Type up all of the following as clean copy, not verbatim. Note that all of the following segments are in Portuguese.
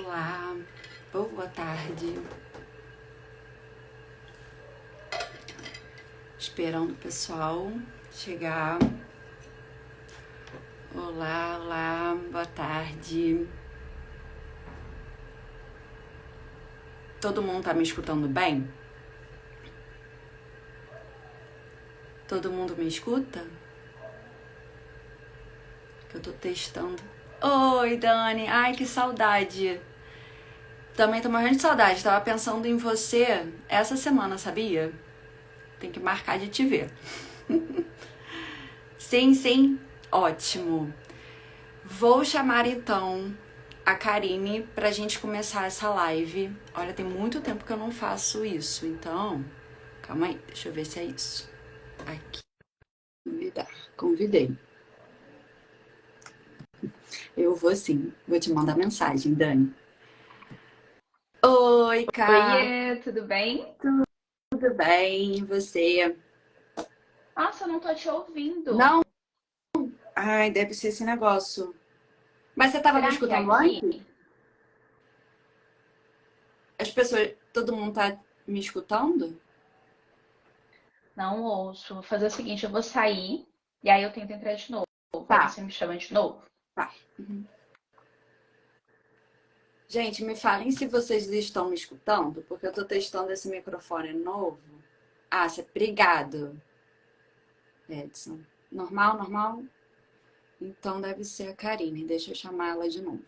Olá, boa tarde. Esperando o pessoal chegar. Olá, olá, boa tarde. Todo mundo tá me escutando bem? Todo mundo me escuta? Que eu tô testando. Oi, Dani. Ai, que saudade. Também tô morrendo de saudade. Tava pensando em você essa semana, sabia? Tem que marcar de te ver. Sim, sim. Ótimo. Vou chamar então a Karine pra gente começar essa live. Olha, tem muito tempo que eu não faço isso, então... Calma aí, deixa eu ver se é isso. Aqui. Convidei. Eu vou sim. Vou te mandar mensagem, Dani. Oi, Ká. Oiê, tudo bem? Tudo bem? E você? Nossa, eu não tô te ouvindo. Não? Ai, deve ser esse negócio. Mas você tava me Será que é escutando aqui? antes? As pessoas... Todo mundo tá me escutando? Não ouço. Vou fazer o seguinte, eu vou sair e aí eu tento entrar de novo. Aí Tá, você me chama de novo. tá. Uhum. Gente, me falem se vocês estão me escutando, porque eu tô testando esse microfone novo. Ah, obrigado, Edson. Normal, normal? Então deve ser a Karine. Deixa eu chamar ela de novo.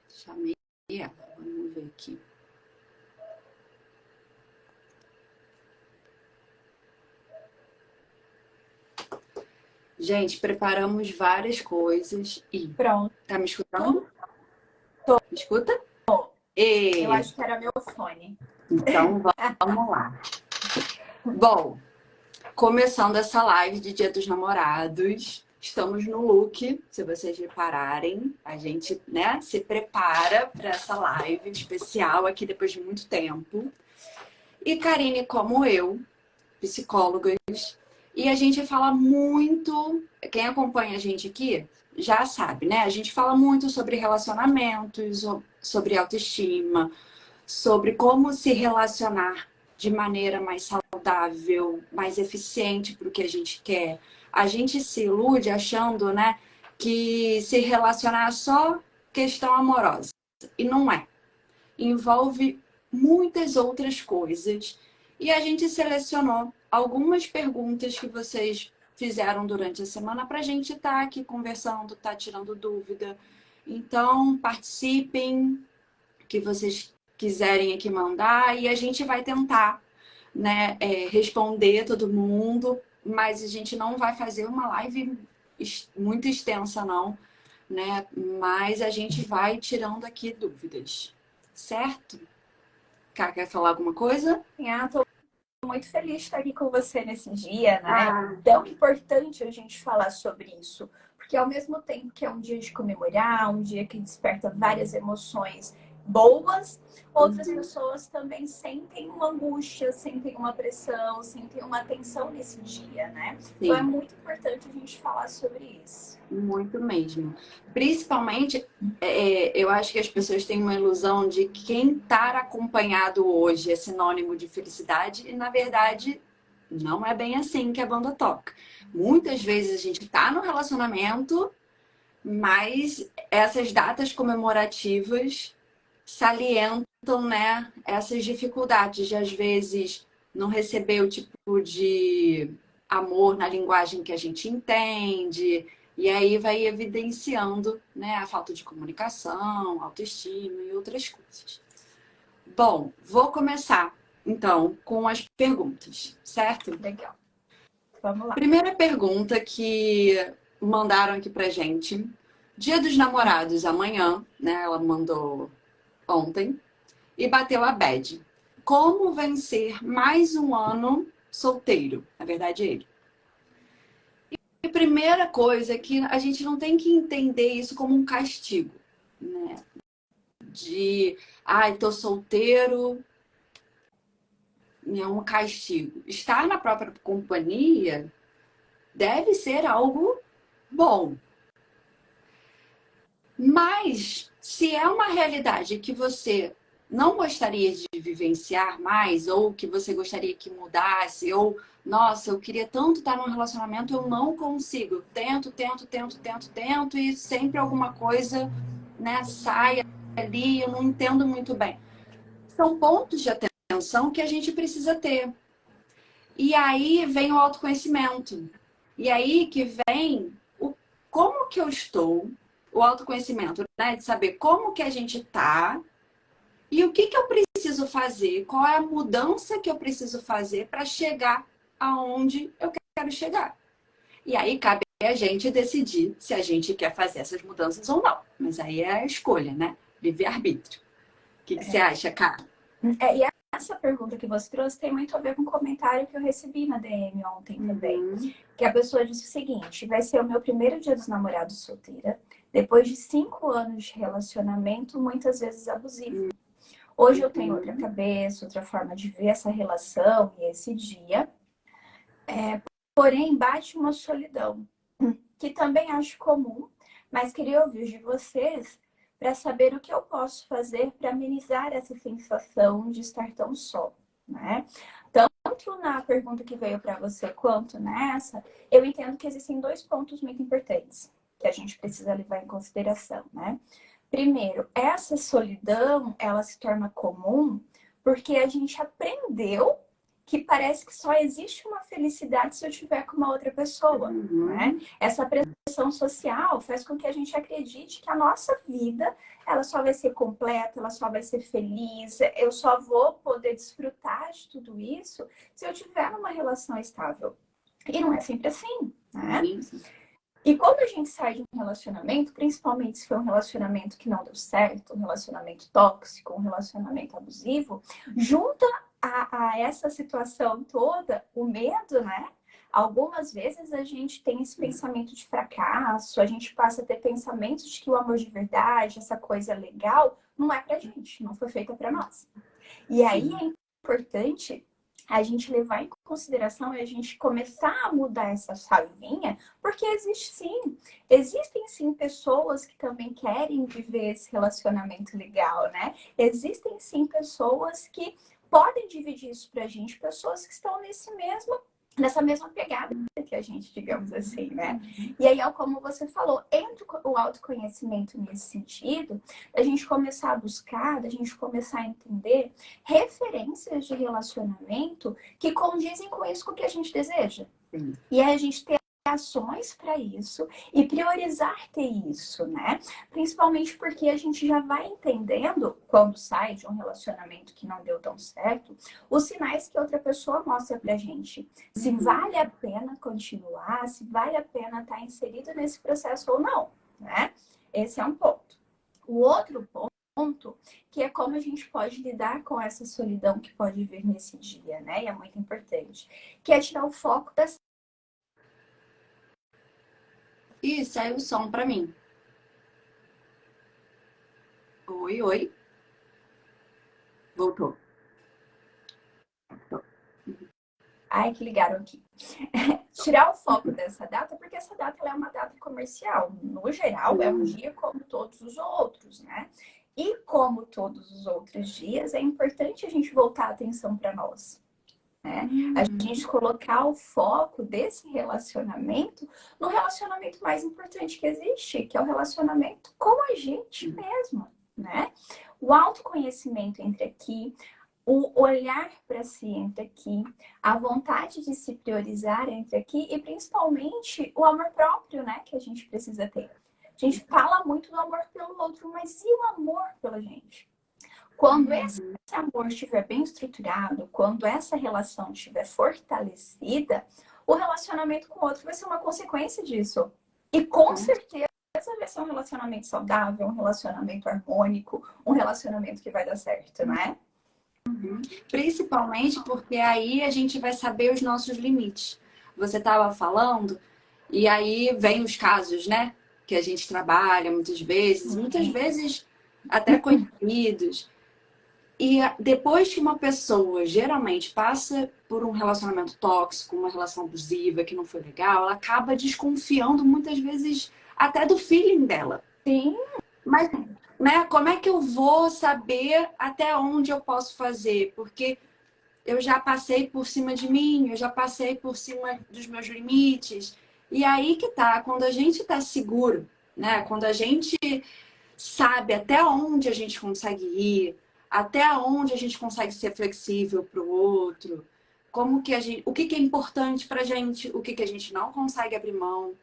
Chamei ela. Vamos ver aqui. Gente, preparamos várias coisas e... Pronto. Tá me escutando? Tô. Me escuta? Eu E... acho que era meu fone. Então vamos lá. Bom, começando essa live de Dia dos Namorados, estamos no look, se vocês repararem, a gente, né, se prepara para essa live especial aqui depois de muito tempo. E Karine, como eu, psicólogas, e a gente fala muito, quem acompanha a gente aqui já sabe, né? A gente fala muito sobre relacionamentos, sobre autoestima, sobre como se relacionar de maneira mais saudável, mais eficiente para o que a gente quer. A gente se ilude achando, né, que se relacionar é só questão amorosa. E não é. Envolve muitas outras coisas. E a gente selecionou algumas perguntas que vocês fizeram durante a semana para a gente estar aqui conversando, estar tirando dúvida. Então, participem, que vocês quiserem aqui mandar e a gente vai tentar, né, responder todo mundo, mas a gente não vai fazer uma live muito extensa, não, né? Mas a gente vai tirando aqui dúvidas, certo? Cá, quer falar alguma coisa? Tô muito feliz de estar aqui com você nesse dia, né? Ah, Tão importante a gente falar sobre isso, porque ao mesmo tempo que é um dia de comemorar, um dia que desperta várias emoções boas, outras pessoas também sentem uma angústia, sentem uma pressão, sentem uma tensão nesse dia, né? Então é sim. muito importante a gente falar sobre isso. Muito mesmo. Principalmente, eu acho que as pessoas têm uma ilusão de que quem estar acompanhado hoje é sinônimo de felicidade e, na verdade, não é bem assim que a banda toca. Muitas vezes a gente está no relacionamento, mas essas datas comemorativas salientam, né, essas dificuldades de, às vezes, não receber o tipo de amor na linguagem que a gente entende, e aí vai evidenciando, né, a falta de comunicação, autoestima e outras coisas. Bom, vou começar, então, com as perguntas, certo? Legal. Vamos lá. Primeira pergunta que mandaram aqui pra gente. Dia dos Namorados amanhã, né? Ela mandou ontem e bateu a bad. Como vencer mais um ano solteiro? Na verdade, ele. E a primeira coisa é que a gente não tem que entender isso como um castigo, né? De, ai, tô solteiro, nenhum castigo. Estar na própria companhia deve ser algo bom. Mas, se é uma realidade que você não gostaria de vivenciar mais, ou que você gostaria que mudasse, ou, nossa, eu queria tanto estar num relacionamento, eu não consigo. Tento, e sempre alguma coisa, né, sai ali, eu não entendo muito bem. São pontos de atenção que a gente precisa ter. E aí vem o autoconhecimento. E aí que vem como que eu estou, o autoconhecimento, né? De saber como que a gente tá e o que que eu preciso fazer, qual é a mudança que eu preciso fazer para chegar aonde eu quero chegar. E aí cabe a gente decidir se a gente quer fazer essas mudanças ou não. Mas aí é a escolha, né? Livre-arbítrio. O que você acha, Cara? E essa pergunta que você trouxe tem muito a ver com um comentário que eu recebi na DM ontem também. Que a pessoa disse o seguinte: vai ser o meu primeiro dia dos namorados solteira, depois de 5 anos de relacionamento, muitas vezes abusivo. Hoje eu tenho outra cabeça, outra forma de ver essa relação e esse dia. Porém, bate uma solidão, que também acho comum, mas queria ouvir de vocês para saber o que eu posso fazer para amenizar essa sensação de estar tão só, né? Tanto na pergunta que veio para você quanto nessa, eu entendo que existem 2 pontos muito importantes que a gente precisa levar em consideração, né? Primeiro, essa solidão, ela se torna comum porque a gente aprendeu que parece que só existe uma felicidade se eu estiver com uma outra pessoa, né? Essa pressão social faz com que a gente acredite que a nossa vida, ela só vai ser completa, ela só vai ser feliz, eu só vou poder desfrutar de tudo isso se eu tiver numa relação estável. E não é sempre assim, né? E quando a gente sai de um relacionamento, principalmente se for um relacionamento que não deu certo, um relacionamento tóxico, um relacionamento abusivo, junta a essa situação toda, o medo, né? Algumas vezes a gente tem esse pensamento de fracasso, a gente passa a ter pensamentos de que o amor de verdade, essa coisa legal, não é pra gente, não foi feita pra nós. E aí é importante a gente levar em consideração e a gente começar a mudar essa chavinha, porque existem sim pessoas que também querem viver esse relacionamento legal, né? Existem sim pessoas que podem dividir isso pra gente, pessoas que estão nessa mesma pegada que a gente, digamos assim, né? E aí, como você falou, entra o autoconhecimento nesse sentido, a gente começar a buscar, a gente começar a entender referências de relacionamento que condizem com isso, com o que a gente deseja. Sim. E aí a gente ter ações para isso e priorizar ter isso, né? Principalmente porque a gente já vai entendendo, quando sai de um relacionamento que não deu tão certo, os sinais que outra pessoa mostra pra gente. Se vale a pena continuar, se vale a pena estar inserido nesse processo ou não, né? Esse é um ponto. O outro ponto, que é como a gente pode lidar com essa solidão que pode vir nesse dia, né? E é muito importante. Que é tirar o foco das... Ih, saiu o som pra mim. Oi, oi. Voltou. Ai, que ligaram aqui. Tirar o foco dessa data, porque essa data ela é uma data comercial. No geral, é um dia como todos os outros, né? E como todos os outros dias, é importante a gente voltar a atenção para nós. Né? A gente colocar o foco desse relacionamento no relacionamento mais importante que existe, que é o relacionamento com a gente mesmo, né? O autoconhecimento entre aqui, o olhar para si entre aqui, a vontade de se priorizar entre aqui e principalmente o amor próprio, né, que a gente precisa ter. A gente fala muito do amor pelo outro, mas e o amor pela gente? Quando esse amor estiver bem estruturado, quando essa relação estiver fortalecida, o relacionamento com o outro vai ser uma consequência disso. E com certeza vai ser um relacionamento saudável, um relacionamento harmônico, um relacionamento que vai dar certo, não é? Principalmente porque aí a gente vai saber os nossos limites. Você estava falando, e aí vem os casos, né? Que a gente trabalha muitas vezes até conhecidos. E depois que uma pessoa geralmente passa por um relacionamento tóxico, uma relação abusiva que não foi legal, ela acaba desconfiando muitas vezes até do feeling dela. Sim. Mas, né, como é que eu vou saber até onde eu posso fazer? Porque eu já passei por cima de mim, eu já passei por cima dos meus limites. E aí que tá, quando a gente tá seguro, né? Quando a gente sabe até onde a gente consegue ir, até onde a gente consegue ser flexível para o outro, como que a gente, o que que é importante pra gente, o que que a gente não consegue abrir mão,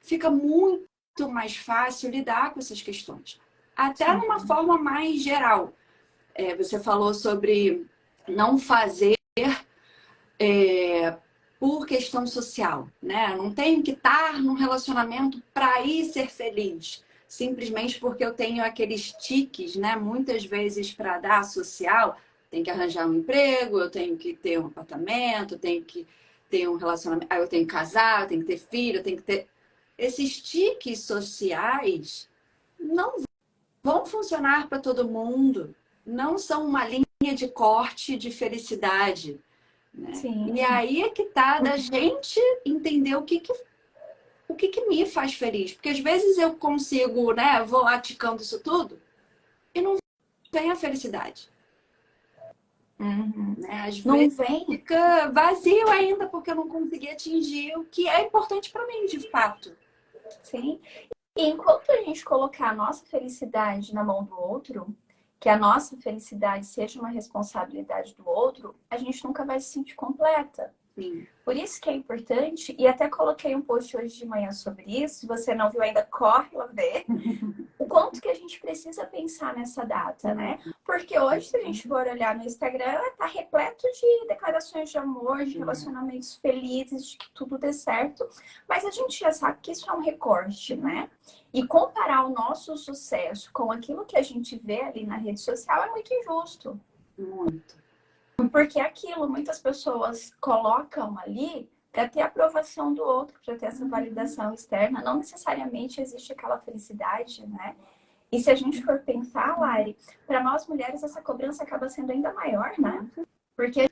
fica muito mais fácil lidar com essas questões. Até numa forma mais geral. Você falou sobre não fazer por questão social, né? Não tenho que estar num relacionamento para ir ser feliz, simplesmente porque eu tenho aqueles tiques, né? Muitas vezes para dar social, tenho que arranjar um emprego, eu tenho que ter um apartamento, eu tenho que ter um relacionamento, eu tenho que casar, eu tenho que ter filho, eu tenho que ter esses tiques sociais não vão funcionar para todo mundo, não são uma linha de corte de felicidade. Né? Sim. E aí é que tá da gente entender o que que me faz feliz. Porque às vezes eu consigo, né? Vou lá ticando isso tudo e não vem a felicidade. Né? Às Não vezes vem. fica vazio ainda porque eu não consegui atingir o que é importante para mim, de fato. Sim. E enquanto a gente colocar a nossa felicidade na mão do outro, que a nossa felicidade seja uma responsabilidade do outro, a gente nunca vai se sentir completa. Sim. Por isso que é importante, e até coloquei um post hoje de manhã sobre isso, se você não viu ainda, corre lá ver, o quanto que a gente precisa pensar nessa data, né? Porque hoje, se a gente for olhar no Instagram, ela tá repleto de declarações de amor, de relacionamentos felizes, de que tudo dê certo, mas a gente já sabe que isso é um recorte, né? E comparar o nosso sucesso com aquilo que a gente vê ali na rede social é muito injusto. Muito. Porque aquilo, muitas pessoas colocam ali para ter a aprovação do outro, para ter essa validação externa. Não necessariamente existe aquela felicidade, né? E se a gente for pensar, Lari, para nós mulheres essa cobrança acaba sendo ainda maior, né? Porque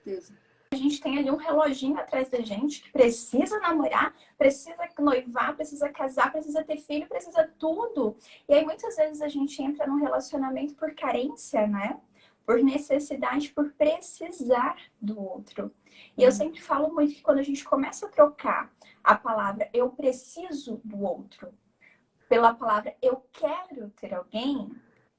a gente tem ali um reloginho atrás da gente que precisa namorar, precisa noivar, precisa casar, precisa ter filho, precisa tudo. E aí muitas vezes a gente entra num relacionamento por carência, né? Por necessidade, por precisar do outro. E eu sempre falo muito que quando a gente começa a trocar a palavra eu preciso do outro pela palavra eu quero ter alguém,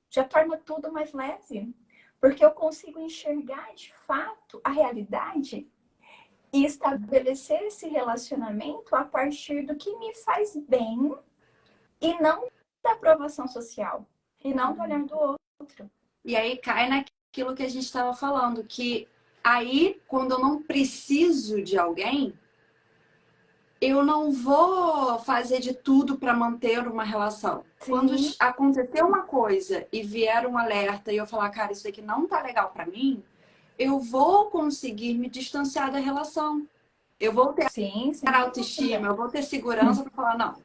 já torna tudo mais leve. Porque eu consigo enxergar de fato a realidade e estabelecer esse relacionamento a partir do que me faz bem e não da aprovação social, e não do olhar do outro. E aí cai naquilo que a gente estava falando, que aí, quando eu não preciso de alguém, eu não vou fazer de tudo para manter uma relação. Sim. Quando acontecer uma coisa e vier um alerta e eu falar, cara, isso aqui não tá legal para mim, eu vou conseguir me distanciar da relação. Eu vou ter autoestima, eu vou ter segurança para falar,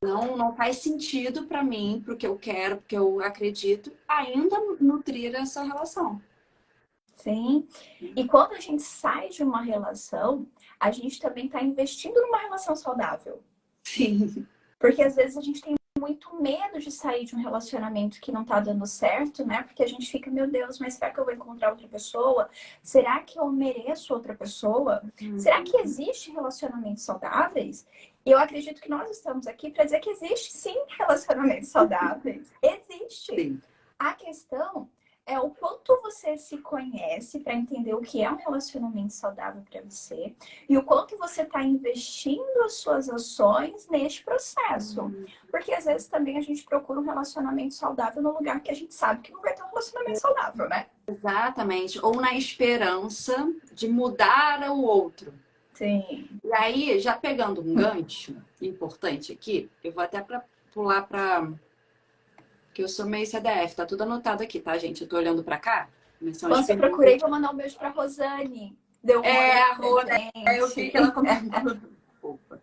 não faz sentido para mim, pro que eu quero, porque eu acredito, ainda nutrir essa relação. Sim. E quando a gente sai de uma relação, a gente também está investindo numa relação saudável. Sim. Porque às vezes a gente tem muito medo de sair de um relacionamento que não tá dando certo, né? Porque a gente fica, meu Deus, mas será que eu vou encontrar outra pessoa? Será que eu mereço outra pessoa? Será que existe relacionamentos saudáveis? E eu acredito que nós estamos aqui para dizer que existe sim relacionamentos saudáveis. Existe. Sim. A questão é o quanto você se conhece para entender o que é um relacionamento saudável para você e o quanto você está investindo as suas ações neste processo. Porque às vezes também a gente procura um relacionamento saudável no lugar que a gente sabe que não vai ter um relacionamento saudável, né? Exatamente. Ou na esperança de mudar o outro. Sim. E aí, já pegando um gancho importante aqui, eu vou até pular para... que eu sou meio CDF, tá tudo anotado aqui, tá, gente? Eu tô olhando pra cá. Quando eu procurei, vou mandar um beijo pra Rosane. Deu um a Rosane. Eu vi que ela comentou. Opa.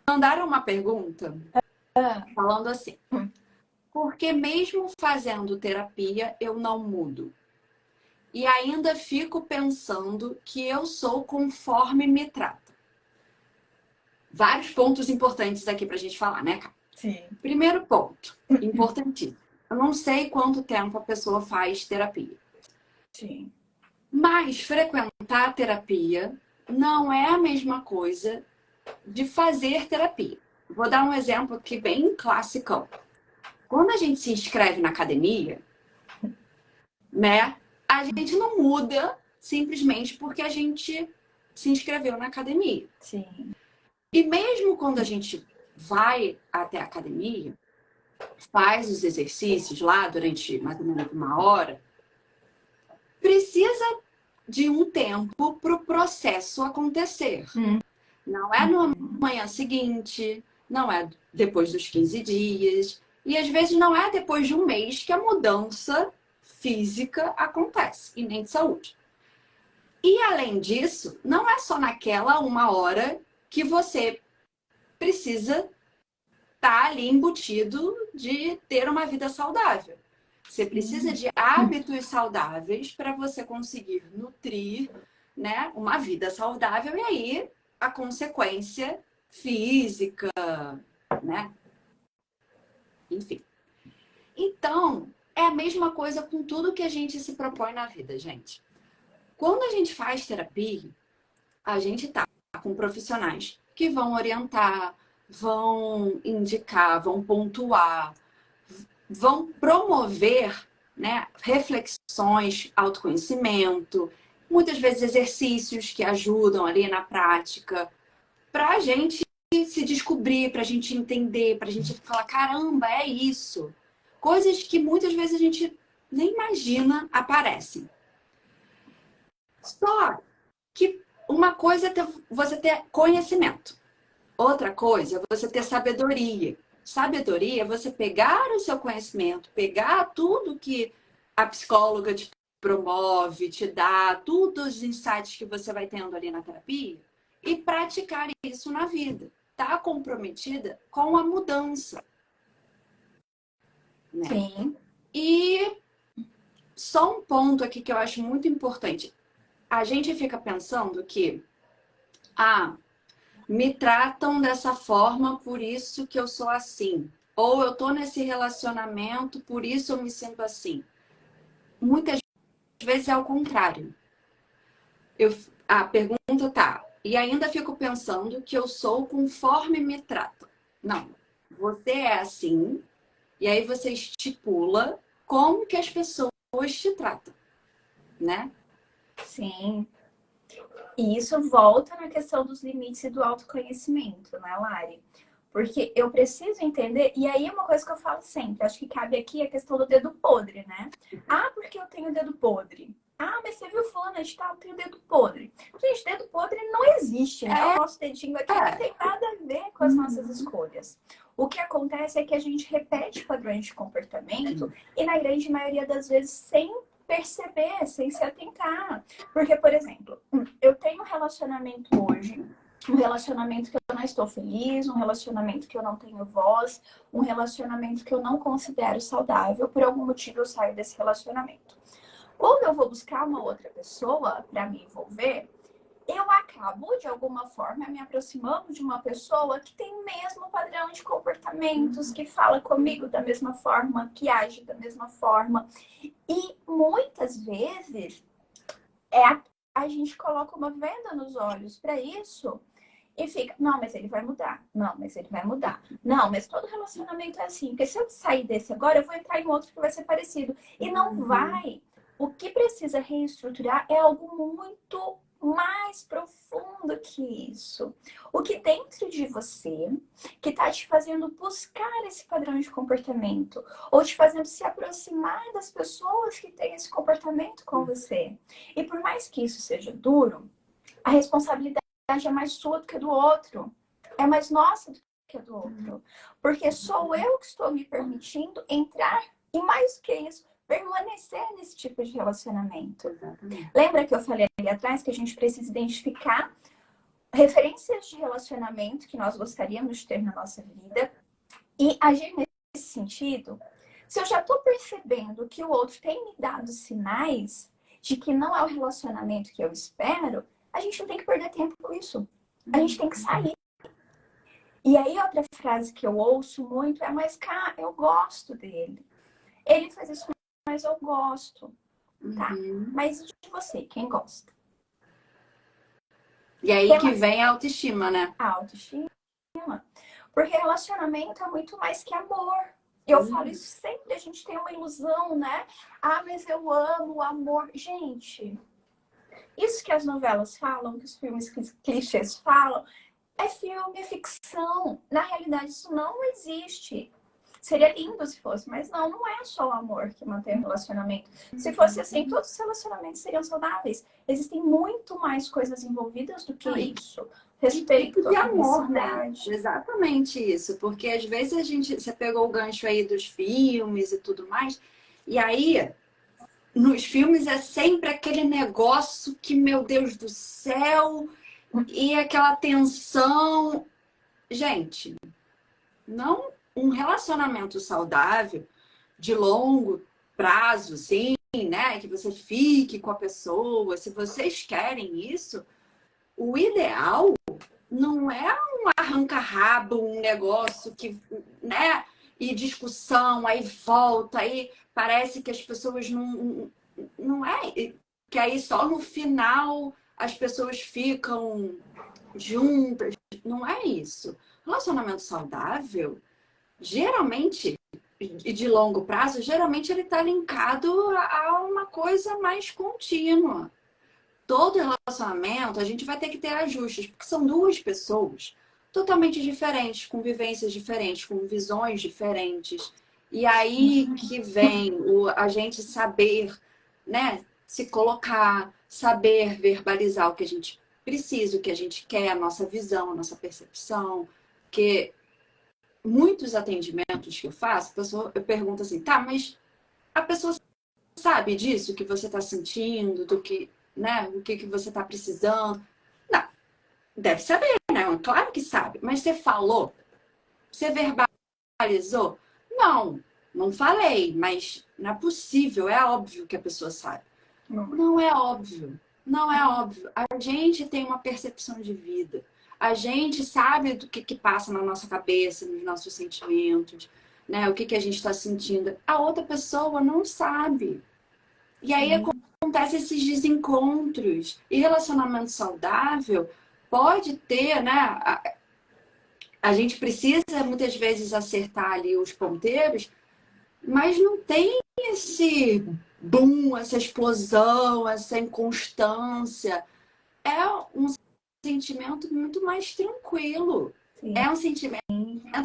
Mandaram uma pergunta falando assim: Porque mesmo fazendo terapia, eu não mudo. E ainda fico pensando que eu sou conforme me trata. Vários pontos importantes aqui pra gente falar, né, cara? Sim. Primeiro ponto, importantíssimo. Eu não sei quanto tempo a pessoa faz terapia. Sim. Mas frequentar terapia não é a mesma coisa de fazer terapia. Vou dar um exemplo aqui bem clássico. Quando a gente se inscreve na academia, né, a gente não muda simplesmente porque a gente se inscreveu na academia. Sim. E mesmo quando a gente vai até a academia, faz os exercícios lá durante mais ou menos uma hora, precisa de um tempo para o processo acontecer. Não é no manhã seguinte, não é depois dos 15 dias, e às vezes não é depois de um mês que a mudança física acontece, e nem de saúde. E além disso, não é só naquela uma hora que você precisa estar ali embutido de ter uma vida saudável. Você precisa de hábitos saudáveis para você conseguir nutrir, né, uma vida saudável e aí a consequência física, né? Enfim. Então, é a mesma coisa com tudo que a gente se propõe na vida, gente. Quando a gente faz terapia, a gente tá com profissionais que vão orientar, vão indicar, vão pontuar, vão promover, né, reflexões, autoconhecimento, muitas vezes exercícios que ajudam ali na prática, para a gente se descobrir, para a gente entender, para a gente falar, caramba, é isso. Coisas que muitas vezes a gente nem imagina aparecem. Só que uma coisa é você ter conhecimento. Outra coisa é você ter sabedoria. Sabedoria é você pegar o seu conhecimento, pegar tudo que a psicóloga te promove, te dá, todos os insights que você vai tendo ali na terapia e praticar isso na vida. Tá comprometida com a mudança. Né? Sim. E só um ponto aqui que eu acho muito importante. A gente fica pensando que, me tratam dessa forma, por isso que eu sou assim. Ou eu tô nesse relacionamento, por isso eu me sinto assim. Muitas vezes é o contrário. A pergunta tá, e ainda fico pensando que eu sou conforme me tratam. Não, você é assim, e aí você estipula como que as pessoas te tratam, né? Sim. E isso volta na questão dos limites e do autoconhecimento, né, Lari? Porque eu preciso entender, e aí é uma coisa que eu falo sempre, acho que cabe aqui a questão do dedo podre, né? Ah, porque eu tenho dedo podre. Ah, mas você viu fulano de tal, tem o dedo podre. Gente, dedo podre não existe, né? O nosso dedinho aqui não tem nada a ver com as nossas escolhas. O que acontece é que a gente repete padrões de comportamento e na grande maioria das vezes sem perceber, sem se atentar. Porque, por exemplo, eu tenho um relacionamento hoje, um relacionamento que eu não estou feliz, um relacionamento que eu não tenho voz, um relacionamento que eu não considero saudável, por algum motivo eu saio desse relacionamento. Quando eu vou buscar uma outra pessoa para me envolver, eu acabo, de alguma forma, me aproximando de uma pessoa que tem o mesmo padrão de comportamentos, que fala comigo da mesma forma, que age da mesma forma. E muitas vezes a gente coloca uma venda nos olhos para isso e fica, não, mas ele vai mudar. Não, mas ele vai mudar. Não, mas todo relacionamento é assim. Porque se eu sair desse agora, eu vou entrar em outro que vai ser parecido. E não vai. O que precisa reestruturar é algo muito mais profundo que isso. O que dentro de você que está te fazendo buscar esse padrão de comportamento ou te fazendo se aproximar das pessoas que têm esse comportamento com você. E por mais que isso seja duro, a responsabilidade é mais sua do que do outro. É mais nossa do que a do outro. Porque sou eu que estou me permitindo entrar e mais do que isso, permanecer nesse tipo de relacionamento. Exatamente. Lembra que eu falei ali atrás que a gente precisa identificar referências de relacionamento que nós gostaríamos de ter na nossa vida e agir nesse sentido? Se eu já tô percebendo que o outro tem me dado sinais de que não é o relacionamento que eu espero, a gente não tem que perder tempo com isso. A gente tem que sair. E aí, outra frase que eu ouço muito é, mas, cara, eu gosto dele. Ele faz isso, mas eu gosto. Tá? Mas e de você? Quem gosta? E aí que vem a autoestima, né? A autoestima. Porque relacionamento é muito mais que amor. Eu falo isso sempre, a gente tem uma ilusão, né? Ah, mas eu amo o amor. Gente, isso que as novelas falam, que os filmes clichês falam, é filme, é ficção. Na realidade, isso não existe. Seria lindo se fosse, mas não é só o amor que mantém o relacionamento. Se fosse assim, todos os relacionamentos seriam saudáveis. Existem muito mais coisas envolvidas do que isso. Respeito, de amor, né? felicidade. Exatamente isso. Porque às vezes você pegou o gancho aí dos filmes e tudo mais, e aí nos filmes é sempre aquele negócio que, meu Deus do céu, e aquela tensão. Gente, não um relacionamento saudável de longo prazo, sim, né? Que você fique com a pessoa. Se vocês querem isso, o ideal não é um arranca-rabo, um negócio que, né? E discussão, aí volta, aí parece que as pessoas não é que aí só no final as pessoas ficam juntas. Não é isso. Relacionamento saudável, geralmente, e de longo prazo, geralmente ele está linkado a uma coisa mais contínua. Todo relacionamento, a gente vai ter que ter ajustes, porque são duas pessoas totalmente diferentes, com vivências diferentes, com visões diferentes. E aí que vem a gente saber, né, se colocar, saber verbalizar o que a gente precisa, o que a gente quer, a nossa visão, a nossa percepção. Porque muitos atendimentos que eu faço, eu pergunto assim, tá, mas a pessoa sabe disso que você está sentindo, do que, né, o que você está precisando? Não, deve saber, né? Claro que sabe. Mas você falou? Você verbalizou? Não, não falei, mas não é possível, é óbvio que a pessoa sabe. Não é óbvio, não é óbvio. A gente tem uma percepção de vida. A gente sabe do que passa na nossa cabeça, nos nossos sentimentos, né? O que a gente está sentindo. A outra pessoa não sabe. E aí acontecem esses desencontros. E relacionamento saudável pode ter, né? A gente precisa muitas vezes acertar ali os ponteiros, mas não tem esse boom, essa explosão, essa inconstância. É um sentimento muito mais tranquilo. Sim. É um sentimento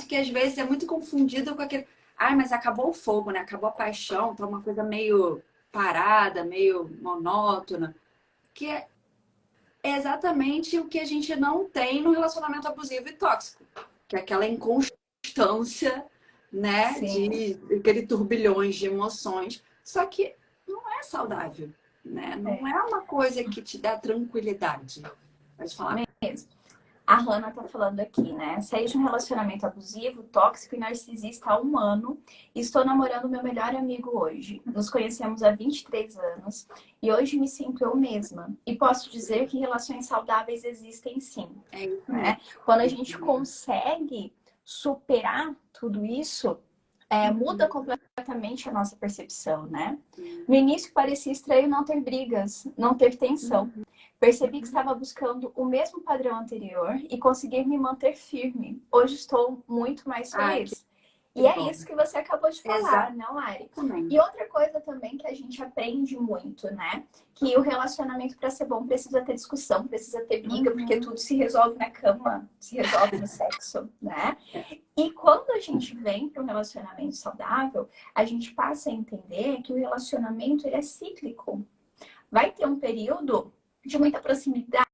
que às vezes é muito confundido com aquele. Ai, mas acabou o fogo, né? Acabou a paixão, tá uma coisa meio parada, meio monótona. Que é exatamente o que a gente não tem no relacionamento abusivo e tóxico. Que é aquela inconstância, né? De aquele turbilhões de emoções. Só que não é saudável, né? Não é uma coisa que te dá tranquilidade. Pode falar. Mesmo. A Hannah tá falando aqui, né? Saí de um relacionamento abusivo, tóxico e narcisista há 1 ano e estou namorando meu melhor amigo hoje. Nos conhecemos há 23 anos e hoje me sinto eu mesma. E posso dizer que relações saudáveis existem sim. Né? Quando a gente consegue superar tudo isso, muda completamente a nossa percepção, né? No início parecia estranho não ter brigas, não ter tensão. Percebi que estava buscando o mesmo padrão anterior e consegui me manter firme. Hoje estou muito mais feliz. E é isso que você acabou de falar, não, Ari? E outra coisa também que a gente aprende muito, né? Que o relacionamento, para ser bom, precisa ter discussão, precisa ter briga, porque tudo se resolve na cama, se resolve no sexo, né? E quando a gente vem para um relacionamento saudável, a gente passa a entender que o relacionamento ele é cíclico. Vai ter um período de muita proximidade,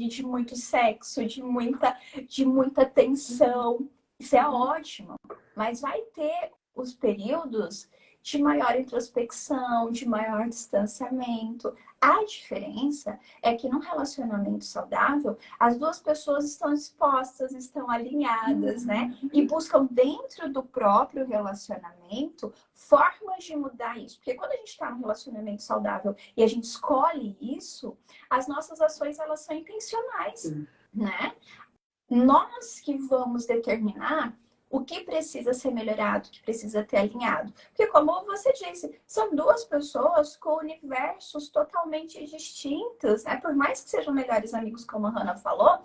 de muito sexo, de muita tensão. Isso é ótimo. Mas vai ter os períodos de maior introspecção, de maior distanciamento. A diferença é que num relacionamento saudável, as duas pessoas estão dispostas, estão alinhadas, né? E buscam dentro do próprio relacionamento formas de mudar isso. Porque quando a gente está num relacionamento saudável e a gente escolhe isso, as nossas ações, elas são intencionais, né? Nós que vamos determinar o que precisa ser melhorado, o que precisa ter alinhado. Porque, como você disse, são duas pessoas com universos totalmente distintos, né? Por mais que sejam melhores amigos, como a Hannah falou,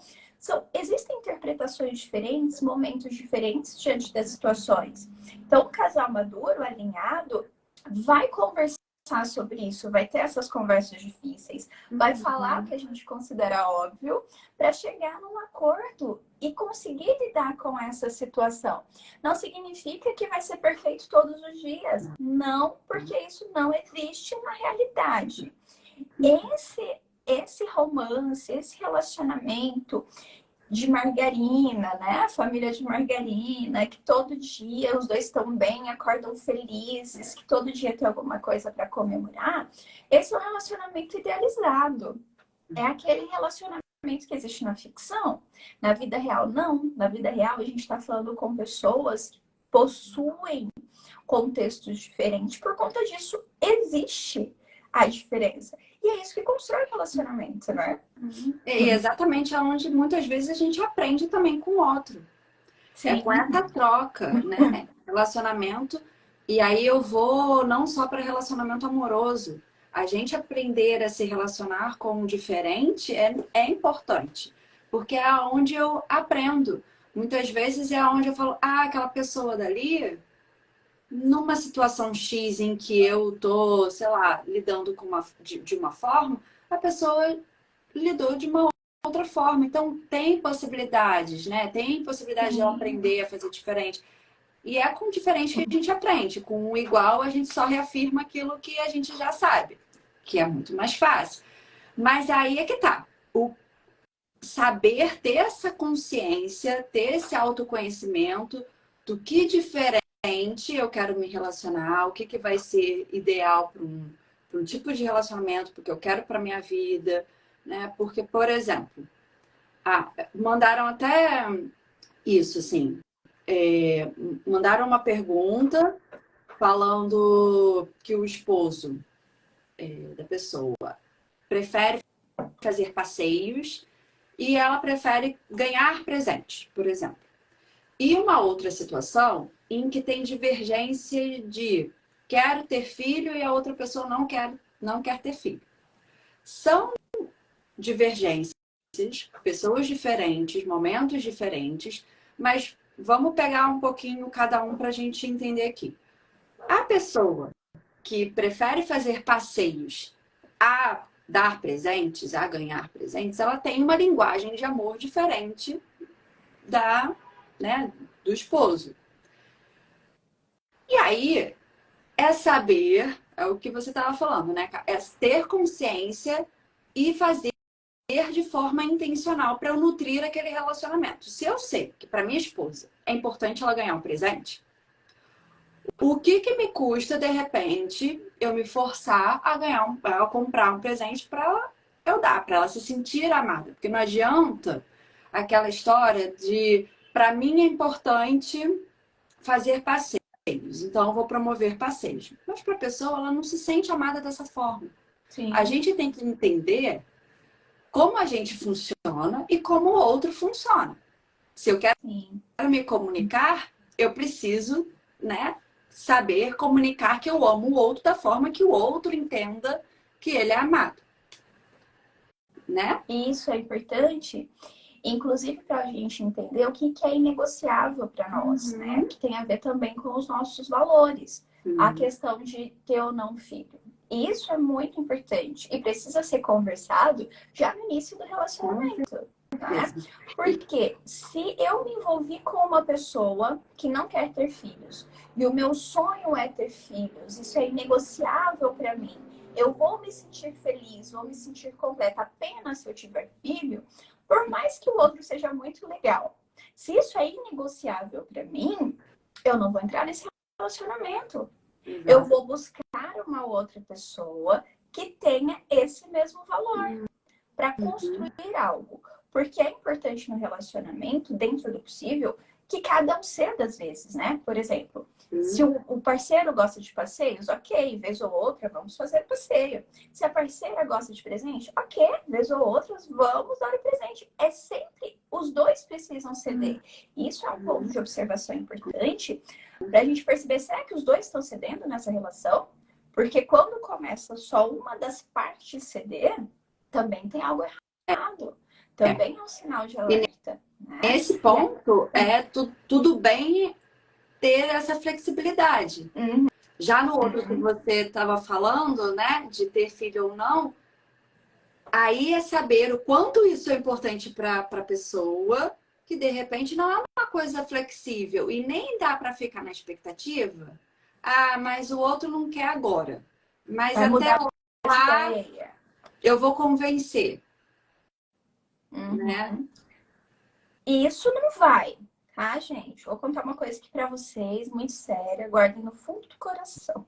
existem interpretações diferentes, momentos diferentes diante das situações. Então, o casal maduro, alinhado, vai conversar sobre isso, vai ter essas conversas difíceis, vai falar o que a gente considera óbvio para chegar num acordo e conseguir lidar com essa situação. Não significa que vai ser perfeito todos os dias. Não, porque isso não existe na realidade. Esse romance, esse relacionamento de margarina, né? A família de margarina, que todo dia os dois estão bem, acordam felizes, que todo dia tem alguma coisa para comemorar. Esse é um relacionamento idealizado. É aquele relacionamento que existe na ficção. Na vida real, não. Na vida real, a gente está falando com pessoas que possuem contextos diferentes. Por conta disso, existe a diferença. E é isso que constrói o relacionamento, né? E exatamente aonde muitas vezes a gente aprende também com o outro. Sim. É com essa troca, né? Relacionamento. E aí eu vou não só para relacionamento amoroso. A gente aprender a se relacionar com o diferente é importante. Porque é onde eu aprendo. Muitas vezes é onde eu falo, aquela pessoa dali, numa situação X em que eu tô, sei lá, lidando com de uma forma, a pessoa lidou de uma outra forma. Então, tem possibilidades, né? Tem possibilidade de eu aprender a fazer diferente. E é com o diferente que a gente aprende. Com o igual, a gente só reafirma aquilo que a gente já sabe, que é muito mais fácil. Mas aí é que tá. O saber ter essa consciência, ter esse autoconhecimento do que diferente eu quero me relacionar, o que vai ser ideal para um tipo de relacionamento, porque eu quero para minha vida, né? Porque, por exemplo, mandaram até isso, assim, mandaram uma pergunta falando que o esposo da pessoa prefere fazer passeios e ela prefere ganhar presentes, por exemplo. E uma outra situação em que tem divergência de quero ter filho e a outra pessoa não quer ter filho. São divergências, pessoas diferentes, momentos diferentes, mas vamos pegar um pouquinho cada um para a gente entender aqui. A pessoa que prefere fazer passeios a dar presentes, a ganhar presentes, ela tem uma linguagem de amor diferente do esposo. E aí, é saber, é o que você estava falando, né? É ter consciência e fazer de forma intencional para eu nutrir aquele relacionamento. Se eu sei que para minha esposa é importante ela ganhar um presente, o que me custa, de repente, eu me forçar a comprar um presente para eu dar, para ela se sentir amada? Porque não adianta aquela história de, para mim é importante fazer passeios, então eu vou promover passeios. Mas para a pessoa, ela não se sente amada dessa forma. Sim. A gente tem que entender como a gente funciona e como o outro funciona. Se eu quero me comunicar, eu preciso, né, saber comunicar que eu amo o outro da forma que o outro entenda que ele é amado. Né? E isso é importante, inclusive para a gente entender o que é inegociável para nós, né? Que tem a ver também com os nossos valores. A questão de ter ou não filho. Isso é muito importante e precisa ser conversado já no início do relacionamento. Né? Porque se eu me envolvi com uma pessoa que não quer ter filhos e o meu sonho é ter filhos, isso é inegociável para mim. Eu vou me sentir feliz, vou me sentir completa apenas se eu tiver filho, por mais que o outro seja muito legal. Se isso é inegociável para mim, eu não vou entrar nesse relacionamento. Eu vou buscar uma outra pessoa que tenha esse mesmo valor para construir algo. Porque é importante no relacionamento, dentro do possível, que cada um ceda às vezes, né? Por exemplo, se o parceiro gosta de passeios, ok, vez ou outra vamos fazer passeio. Se a parceira gosta de presente, ok, vez ou outra vamos dar o presente. É sempre, os dois precisam ceder. Isso é um ponto de observação importante para a gente perceber, será que os dois estão cedendo nessa relação? Porque quando começa só uma das partes ceder, também tem algo errado. Também é um sinal de alerta. Né? Nesse ponto, tudo bem ter essa flexibilidade. Já no outro que você estava falando, né, de ter filho ou não, aí é saber o quanto isso é importante para a pessoa, que de repente não é uma coisa flexível e nem dá para ficar na expectativa. Ah, mas o outro não quer agora. Mas vai até lá ideia. eu vou convencer. Né? E isso não vai, tá, gente? Vou contar uma coisa aqui pra vocês, muito séria, guardem no fundo do coração.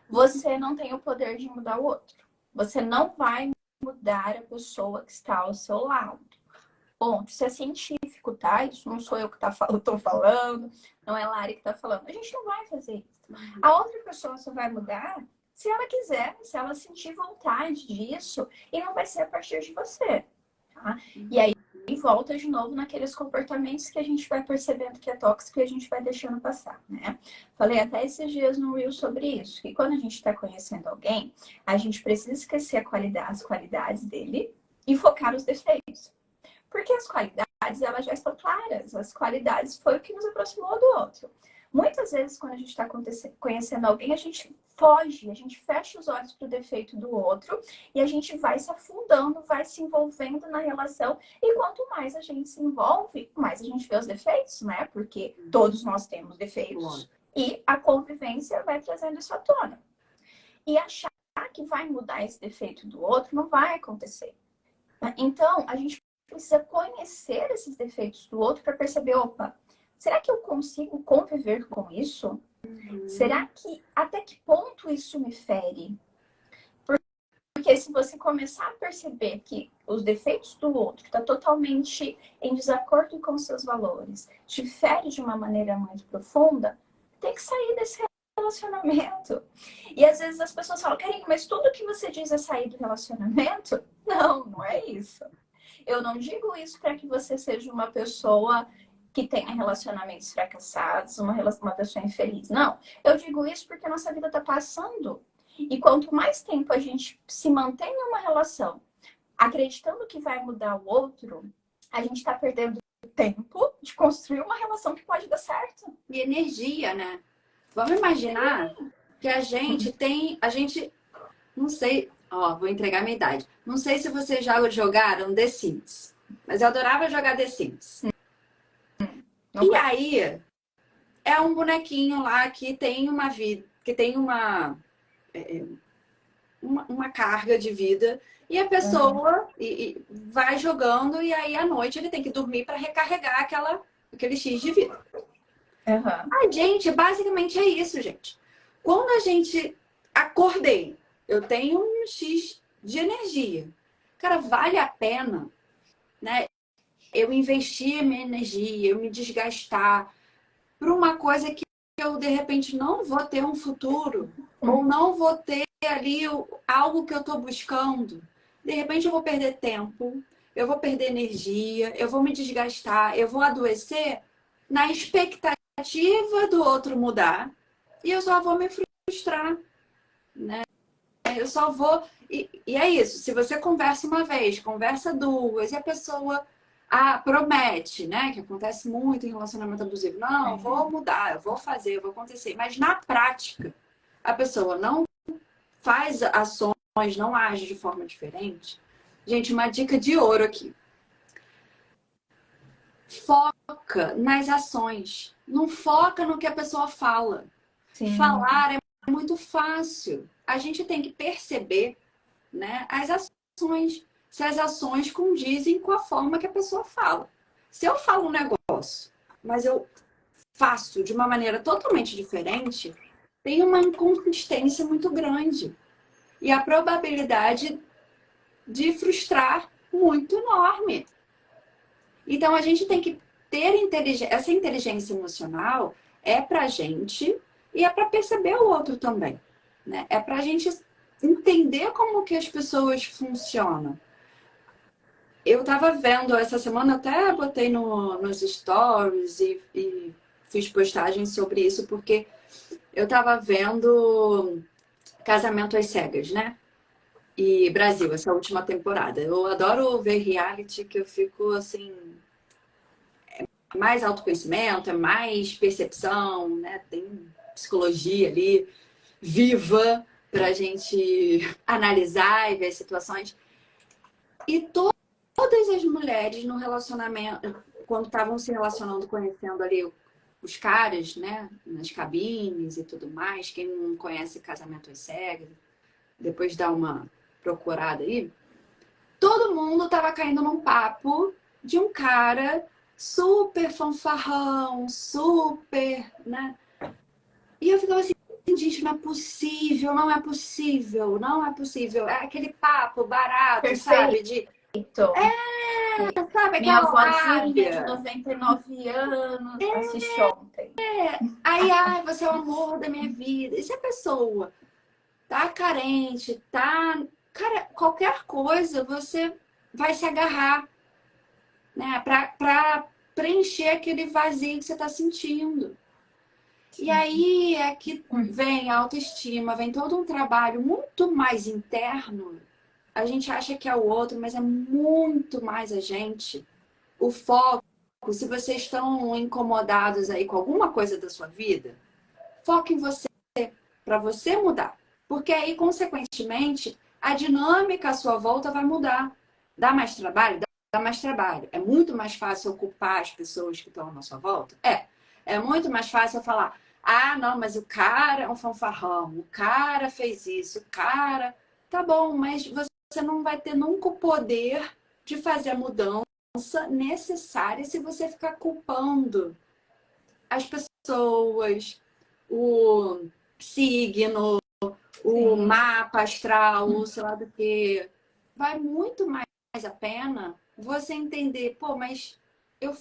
Você não tem o poder de mudar o outro. Você não vai mudar a pessoa que está ao seu lado. Bom, isso é científico, tá? Isso não sou eu que tô falando, não é a Lari que tá falando. A gente não vai fazer isso. A outra pessoa só vai mudar se ela quiser, se ela sentir vontade disso, e não vai ser a partir de você, tá? E aí volta de novo naqueles comportamentos que a gente vai percebendo que é tóxico e a gente vai deixando passar, né? Falei até esses dias no Reel sobre isso, que quando a gente está conhecendo alguém, a gente precisa esquecer as qualidades dele e focar nos defeitos. Porque as qualidades, elas já estão claras. As qualidades foi o que nos aproximou do outro. Muitas vezes, quando a gente está conhecendo alguém, a gente foge, a gente fecha os olhos para o defeito do outro e a gente vai se afundando, vai se envolvendo na relação. E quanto mais a gente se envolve, mais a gente vê os defeitos, né? Porque todos nós temos defeitos. E a convivência vai trazendo isso à tona. E achar que vai mudar esse defeito do outro não vai acontecer. Então, a gente precisa conhecer esses defeitos do outro para perceber, opa, será que eu consigo conviver com isso? Será que até que ponto isso me fere? Porque se você começar a perceber que os defeitos do outro está totalmente em desacordo com seus valores, te fere de uma maneira muito profunda, tem que sair desse relacionamento. E às vezes as pessoas falam, Karine, mas tudo que você diz é sair do relacionamento? Não, não é isso. Eu não digo isso para que você seja uma pessoa que tenha relacionamentos fracassados, uma pessoa infeliz. Não, eu digo isso porque a nossa vida está passando. E quanto mais tempo a gente se mantém em uma relação, acreditando que vai mudar o outro, a gente está perdendo tempo de construir uma relação que pode dar certo. E energia, né? Vamos imaginar que a gente não sei, vou entregar a minha idade. Não sei se vocês já jogaram The Sims, mas eu adorava jogar The Sims. E aí, é um bonequinho lá que tem uma vida, que tem uma carga de vida, e a pessoa vai jogando, e aí à noite ele tem que dormir para recarregar aquele X de vida. A gente, basicamente é isso, gente. Quando a gente acordei, eu tenho um X de energia. Cara, vale a pena, né? Eu investir a minha energia, eu me desgastar por uma coisa que eu, de repente, não vou ter um futuro, ou não vou ter ali algo que eu estou buscando. De repente, eu vou perder tempo, eu vou perder energia, eu vou me desgastar, eu vou adoecer na expectativa do outro mudar e eu só vou me frustrar, né? Eu só vou... E é isso, se você conversa uma vez, conversa duas, e a pessoa promete, né? Que acontece muito em relacionamento abusivo. Não, eu vou mudar, eu vou fazer, eu vou acontecer. Mas na prática, a pessoa não faz ações, não age de forma diferente. Gente, uma dica de ouro aqui. Foca nas ações. Não foca no que a pessoa fala. Sim. Falar é muito fácil. A gente tem que perceber, né, as ações. Se as ações condizem com a forma que a pessoa fala. Se eu falo um negócio, mas eu faço de uma maneira totalmente diferente, tem uma inconsistência muito grande. E a probabilidade de frustrar muito enorme. Então, a gente tem que ter essa inteligência emocional é pra gente e é para perceber o outro também, né? É pra gente entender como que as pessoas funcionam. Eu tava vendo essa semana, até botei nos stories e fiz postagens sobre isso, porque eu tava vendo Casamento às Cegas, né? E Brasil, essa última temporada. Eu adoro ver reality, que eu fico assim, mais autoconhecimento, é mais percepção, né? Tem psicologia ali viva pra gente analisar e ver situações. E todas as mulheres no relacionamento, quando estavam se relacionando, conhecendo ali os caras, né? Nas cabines e tudo mais, quem não conhece Casamento às Cegas, depois dá uma procurada aí. Todo mundo tava caindo num papo de um cara super fanfarrão, super, né? E eu ficava assim, gente, não é possível, não é possível, não é possível. É aquele papo barato, Perfeito. sabe? Sabe Minha aquela avózinha de lábia. 99 anos assiste ontem. Aí, ai, você é o amor da minha vida. E se a pessoa tá carente, tá... Cara, qualquer coisa você vai se agarrar, né? Pra preencher aquele vazio que você tá sentindo. E aí é que vem a autoestima, vem todo um trabalho muito mais interno. A gente acha que é o outro, mas é muito mais a gente. O foco, se vocês estão incomodados aí com alguma coisa da sua vida, foque em você, para você mudar. Porque aí, consequentemente, a dinâmica à sua volta vai mudar. Dá mais trabalho? Dá mais trabalho. É muito mais fácil ocupar as pessoas que estão à nossa volta? É muito mais fácil eu falar, ah, não, mas o cara é um fanfarrão, o cara fez isso, o cara... Tá bom, mas você não vai ter nunca o poder de fazer a mudança necessária se você ficar culpando as pessoas, o signo, o mapa astral, sei lá do que. Vai muito mais a pena você entender, pô, mas eu,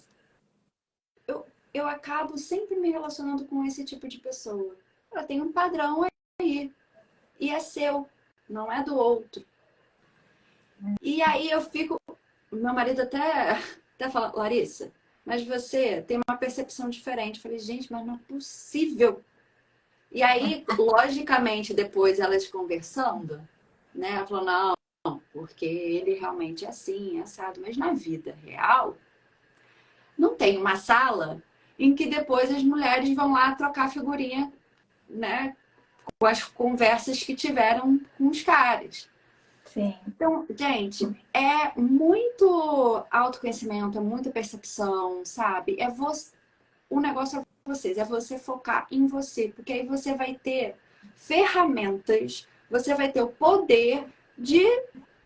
eu acabo sempre me relacionando com esse tipo de pessoa. Ela tem um padrão aí, e é seu, não é do outro. E aí eu fico. Meu marido até fala, Larissa, mas você tem uma percepção diferente. Eu falei, gente, mas não é possível. E aí, logicamente, depois elas conversando, né? Ela falou, não, porque ele realmente é assim, é assado. Mas na vida real, não tem uma sala em que depois as mulheres vão lá trocar figurinha, né? Com as conversas que tiveram com os caras. Sim. Então, gente, é muito autoconhecimento, é muita percepção, sabe? O negócio é vocês, é você focar em você, porque aí você vai ter ferramentas, você vai ter o poder de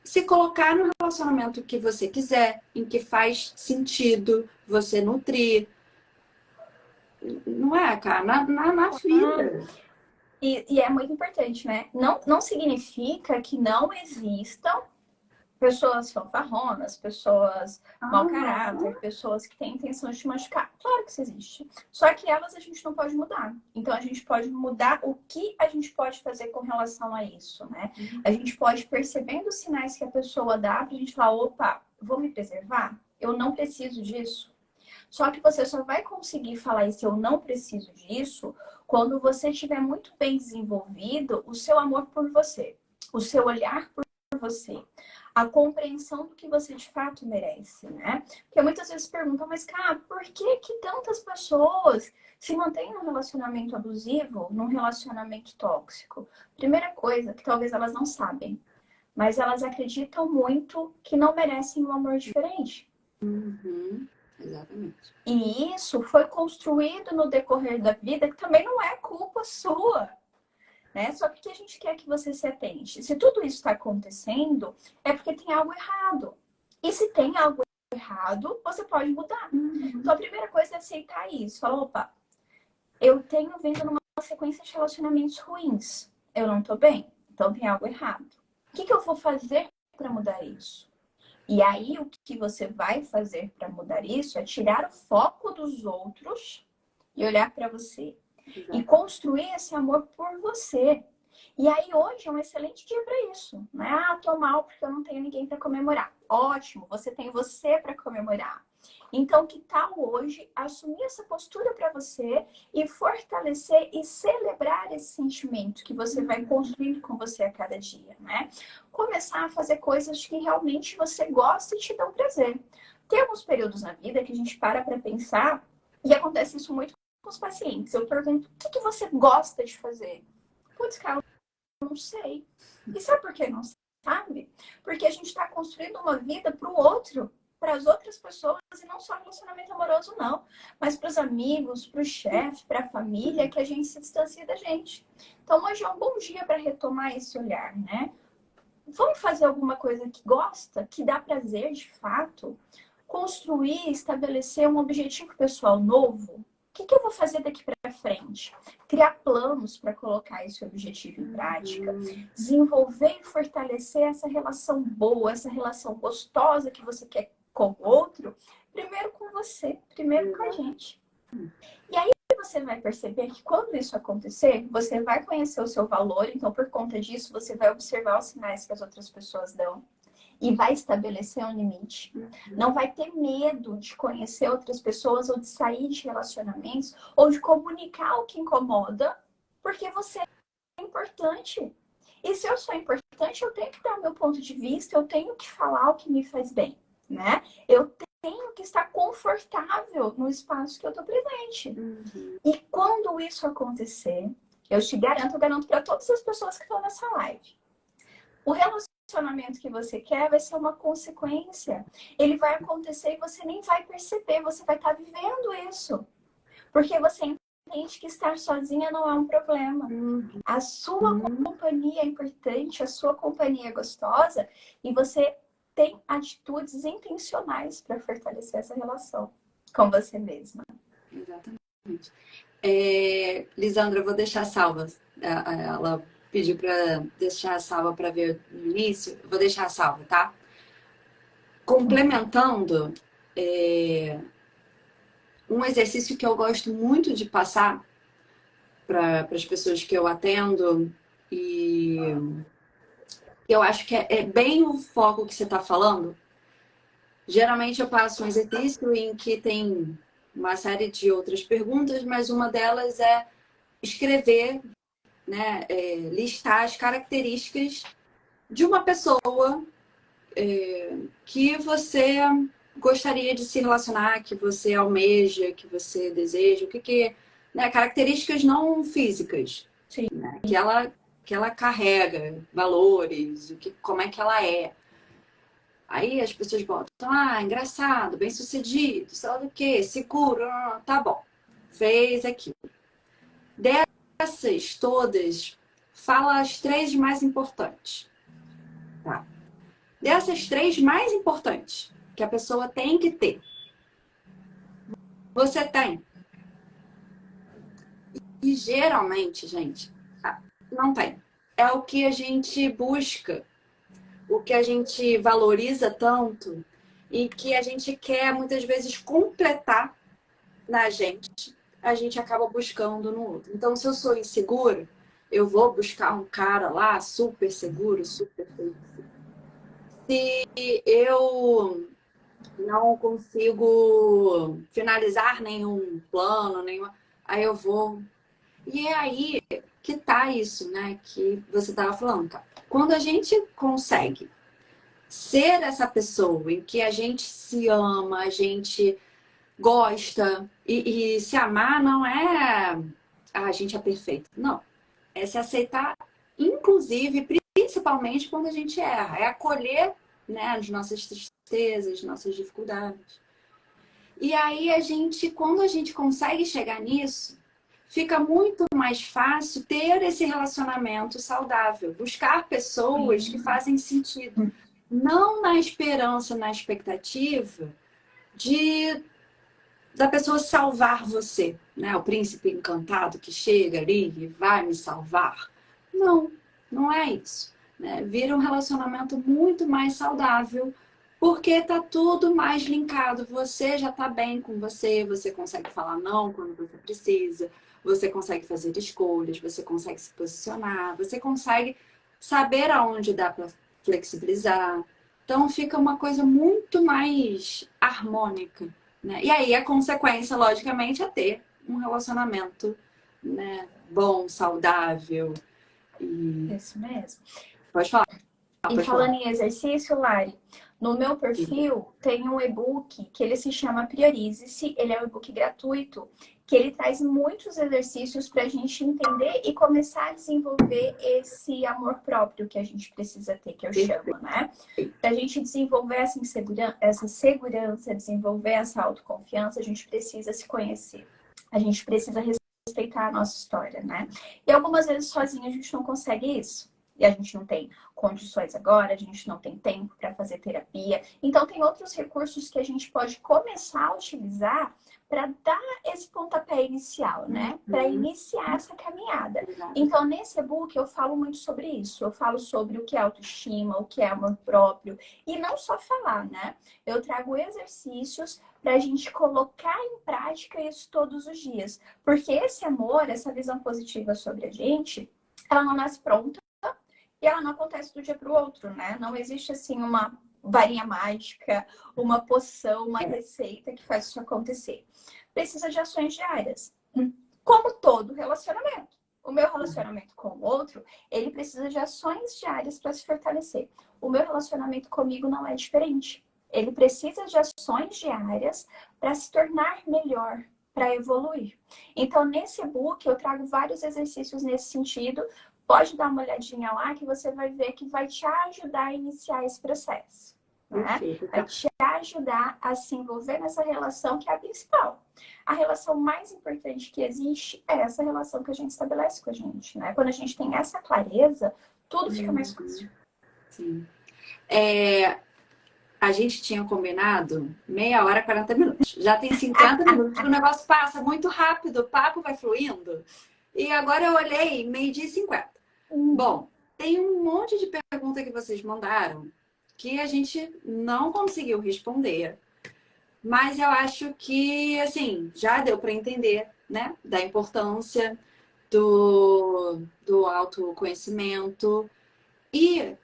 se colocar no relacionamento que você quiser, em que faz sentido você nutrir. Não é, cara? Na vida. E é muito importante, né? Não significa que não existam pessoas fanfarronas, pessoas mau caráter, pessoas que têm intenção de te machucar. Claro que isso existe. Só que elas a gente não pode mudar. Então a gente pode mudar o que a gente pode fazer com relação a isso, né? A gente pode percebendo os sinais que a pessoa dá pra gente falar, opa, vou me preservar? Eu não preciso disso. Só que você só vai conseguir falar isso, eu não preciso disso, quando você estiver muito bem desenvolvido o seu amor por você, o seu olhar por você, a compreensão do que você de fato merece, né? Porque muitas vezes perguntam, mas cara, por que que tantas pessoas se mantêm num relacionamento abusivo, num relacionamento tóxico? Primeira coisa, que talvez elas não sabem, mas elas acreditam muito que não merecem um amor diferente. Uhum, exatamente. E isso foi construído no decorrer da vida, que também não é culpa sua, né? Só porque a gente quer que você se atente. Se tudo isso está acontecendo, é porque tem algo errado. E se tem algo errado, você pode mudar. Então a primeira coisa é aceitar isso. Falar, opa, eu tenho vindo numa sequência de relacionamentos ruins. Eu não tô bem, então tem algo errado. O que eu vou fazer para mudar isso? E aí, o que você vai fazer para mudar isso é tirar o foco dos outros e olhar para você. Exato. E construir esse amor por você. E aí, hoje é um excelente dia para isso. Não é, tô mal porque eu não tenho ninguém para comemorar. Ótimo, você tem você para comemorar. Então, que tal hoje assumir essa postura para você e fortalecer e celebrar esse sentimento que você vai construindo com você a cada dia, né? Começar a fazer coisas que realmente você gosta e te dão prazer. Tem alguns períodos na vida que a gente para pensar, e acontece isso muito com os pacientes. Eu pergunto, o que você gosta de fazer? Putz, cara, eu não sei. E sabe por que não sabe? Porque a gente está construindo uma vida para o outro, para as outras pessoas, e não só relacionamento amoroso, não. Mas para os amigos, para o chefe, para a família, que a gente se distancia da gente. Então, hoje é um bom dia para retomar esse olhar, né? Vamos fazer alguma coisa que gosta, que dá prazer de fato? Construir, estabelecer um objetivo pessoal novo? O que eu vou fazer daqui para frente? Criar planos para colocar esse objetivo em prática. Desenvolver e fortalecer essa relação boa, essa relação gostosa que você quer com o outro. Primeiro com você, primeiro com a gente. E aí você vai perceber que quando isso acontecer, você vai conhecer o seu valor. Então, por conta disso, você vai observar os sinais que as outras pessoas dão. E vai estabelecer um limite. Não vai ter medo de conhecer outras pessoas ou de sair de relacionamentos ou de comunicar o que incomoda, porque você é importante. E se eu sou importante, eu tenho que dar o meu ponto de vista, eu tenho que falar o que me faz bem, né? Eu tenho que estar confortável no espaço que eu estou presente. E quando isso acontecer, eu te garanto, eu garanto para todas as pessoas que estão nessa live, o relacionamento que você quer vai ser uma consequência. Ele vai acontecer e você nem vai perceber, você vai estar vivendo isso. Porque você entende que estar sozinha não é um problema. A sua companhia é importante, a sua companhia é gostosa e você tem atitudes intencionais para fortalecer essa relação com você mesma. Exatamente. Lisandra, eu vou deixar salva. Ela pediu para deixar salva para ver no início. Eu vou deixar salva, tá? Complementando, um exercício que eu gosto muito de passar para as pessoas que eu atendo e eu acho que é bem o foco que você está falando. Geralmente eu passo um exercício em que tem uma série de outras perguntas, mas uma delas é escrever, né, listar as características de uma pessoa que você gostaria de se relacionar, que você almeja, que você deseja, né, características não físicas, Sim. Né, que ela carrega, valores, como é que ela é. Aí as pessoas botam, engraçado, bem-sucedido, sei lá do quê, seguro, tá bom. Fez aquilo. Dessas todas, fala as 3 mais importantes. Tá? Dessas 3 mais importantes que a pessoa tem que ter, você tem. E geralmente, gente, não tem. É o que a gente busca, o que a gente valoriza tanto e que a gente quer muitas vezes completar na gente, a gente acaba buscando no outro. Então, se eu sou insegura, eu vou buscar um cara lá super seguro, super feliz. Se eu não consigo finalizar nenhum plano, aí eu vou. E é aí que tá isso, né? Que você estava falando, tá? Quando a gente consegue ser essa pessoa em que a gente se ama, a gente gosta, e se amar não é a gente é perfeito. Não. É se aceitar, inclusive, principalmente quando a gente erra. É acolher, né, as nossas tristezas, nossas dificuldades. E aí quando a gente consegue chegar nisso, fica muito mais fácil ter esse relacionamento saudável. Buscar pessoas que fazem sentido. Não na esperança, na expectativa da pessoa salvar você, né? O príncipe encantado que chega ali e vai me salvar. Não, não é isso, né? Vira um relacionamento muito mais saudável, porque tá tudo mais linkado. Você já tá bem com você, você consegue falar não quando você precisa, você consegue fazer escolhas, você consegue se posicionar, você consegue saber aonde dá para flexibilizar. Então fica uma coisa muito mais harmônica, né? E aí a consequência, logicamente, é ter um relacionamento, né, bom, saudável. E... Isso mesmo. Pode falar. E Pode falando falar. em exercício, Lari, no meu perfil tem um e-book que ele se chama Priorize-se. Ele é um e-book gratuito, que ele traz muitos exercícios para a gente entender e começar a desenvolver esse amor próprio que a gente precisa ter, que eu chamo, né? Para a gente desenvolver essa segurança, desenvolver essa autoconfiança, a gente precisa se conhecer. A gente precisa respeitar a nossa história, né? E algumas vezes sozinho a gente não consegue isso. E a gente não tem condições agora, a gente não tem tempo para fazer terapia. Então, tem outros recursos que a gente pode começar a utilizar para dar esse pontapé inicial, né? Para iniciar essa caminhada. Então, nesse e-book, eu falo muito sobre isso. Eu falo sobre o que é autoestima, o que é amor próprio. E não só falar, né? Eu trago exercícios para a gente colocar em prática isso todos os dias. Porque esse amor, essa visão positiva sobre a gente, ela não nasce pronta. E ela não acontece do dia para o outro, né? Não existe, assim, uma varinha mágica, uma poção, uma receita que faz isso acontecer. Precisa de ações diárias. Como todo relacionamento. O meu relacionamento com o outro, ele precisa de ações diárias para se fortalecer. O meu relacionamento comigo não é diferente. Ele precisa de ações diárias para se tornar melhor, para evoluir. Então, nesse e-book, eu trago vários exercícios nesse sentido. Pode dar uma olhadinha lá que você vai ver que vai te ajudar a iniciar esse processo. Né? Vai te ajudar a se envolver nessa relação que é a principal. A relação mais importante que existe é essa relação que a gente estabelece com a gente. Né? Quando a gente tem essa clareza, tudo fica mais fácil. Sim. A gente tinha combinado meia hora, 40 minutos. Já tem 50 minutos, o negócio passa muito rápido, o papo vai fluindo. E agora eu olhei, 12h50. Bom, tem um monte de pergunta que vocês mandaram que a gente não conseguiu responder. Mas eu acho que, assim, já deu para entender, né? Da importância do autoconhecimento. E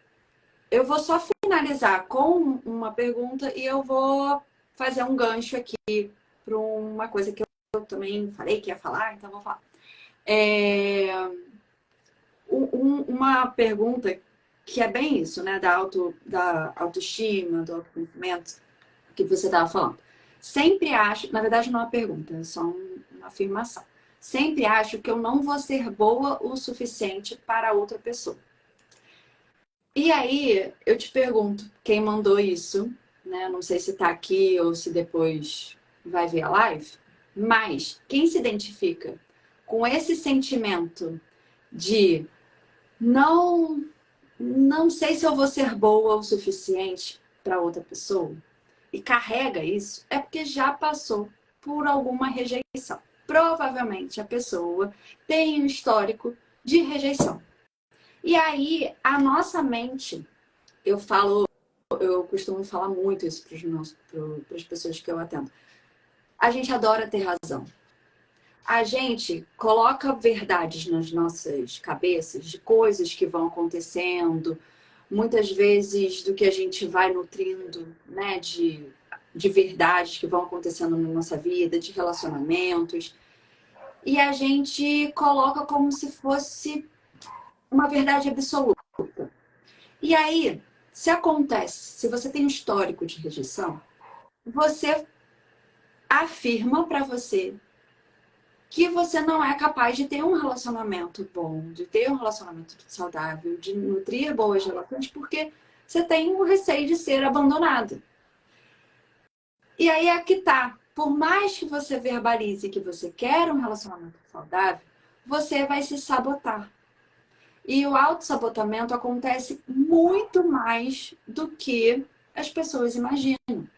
eu vou só finalizar com uma pergunta e eu vou fazer um gancho aqui para uma coisa que eu também falei que ia falar, então vou falar. Uma pergunta que é bem isso, né? Da autoestima, do autoconhecimento que você estava falando. Sempre acho, na verdade não é uma pergunta, é só uma afirmação. Sempre acho que eu não vou ser boa o suficiente para outra pessoa. E aí, eu te pergunto, quem mandou isso, né? Não sei se está aqui ou se depois vai ver a live, mas quem se identifica com esse sentimento de não sei se eu vou ser boa o suficiente para outra pessoa e carrega isso, é porque já passou por alguma rejeição. Provavelmente a pessoa tem um histórico de rejeição. E aí, a nossa mente, eu costumo falar muito isso para as pessoas que eu atendo. A gente adora ter razão. A gente coloca verdades nas nossas cabeças de coisas que vão acontecendo, muitas vezes do que a gente vai nutrindo, né, de verdades que vão acontecendo na nossa vida, de relacionamentos. E a gente coloca como se fosse uma verdade absoluta. E aí, se você tem um histórico de rejeição, você afirma para você que você não é capaz de ter um relacionamento bom, de ter um relacionamento saudável, de nutrir boas relações, porque você tem um receio de ser abandonado. E aí é que tá. Por mais que você verbalize que você quer um relacionamento saudável, você vai se sabotar. E o autossabotamento acontece muito mais do que as pessoas imaginam.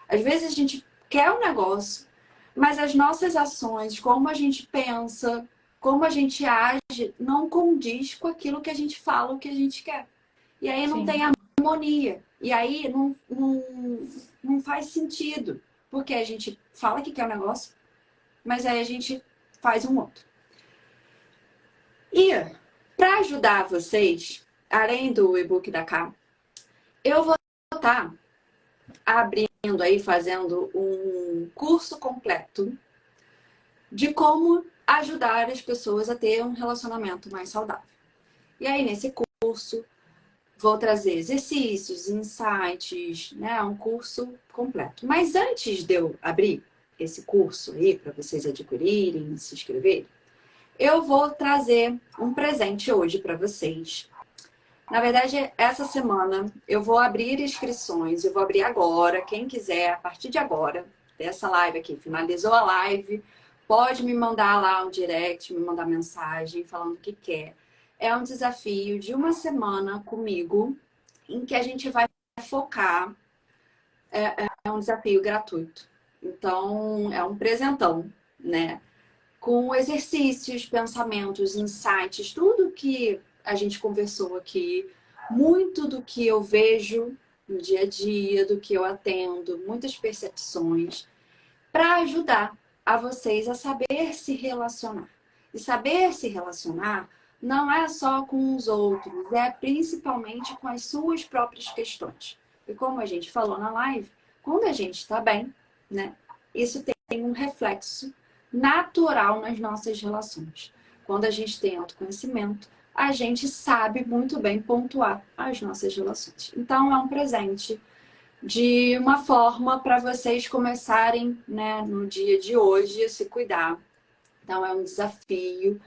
Às vezes a gente quer um negócio, Mas as nossas ações, como a gente pensa, como a gente age, não condiz com aquilo que a gente fala, o que a gente quer. E aí não tem harmonia. E aí não faz sentido. Porque a gente fala que quer um negócio, mas aí a gente faz um outro. E para ajudar vocês, além do e-book da Cá, eu vou estar abrindo aí, fazendo um curso completo de como ajudar as pessoas a ter um relacionamento mais saudável. E aí, nesse curso, vou trazer exercícios, insights, né? Um curso completo. Mas antes de eu abrir esse curso aí, para vocês adquirirem, se inscreverem, eu vou trazer um presente hoje para vocês. Na verdade, essa semana eu vou abrir inscrições, eu vou abrir agora. Quem quiser, a partir de agora, dessa live aqui, finalizou a live, pode me mandar lá um direct, me mandar mensagem falando o que quer. É um desafio de uma semana comigo, em que a gente vai focar. É um desafio gratuito. Então, é um presentão, né? Com exercícios, pensamentos, insights, tudo que a gente conversou aqui, muito do que eu vejo no dia a dia, do que eu atendo, muitas percepções, para ajudar a vocês a saber se relacionar. E saber se relacionar não é só com os outros, é principalmente com as suas próprias questões. E como a gente falou na live, quando a gente está bem, né, isso tem um reflexo natural nas nossas relações. Quando a gente tem autoconhecimento, a gente sabe muito bem pontuar as nossas relações. Então, é um presente de uma forma para vocês começarem, né, no dia de hoje a se cuidar. Então, é um desafio.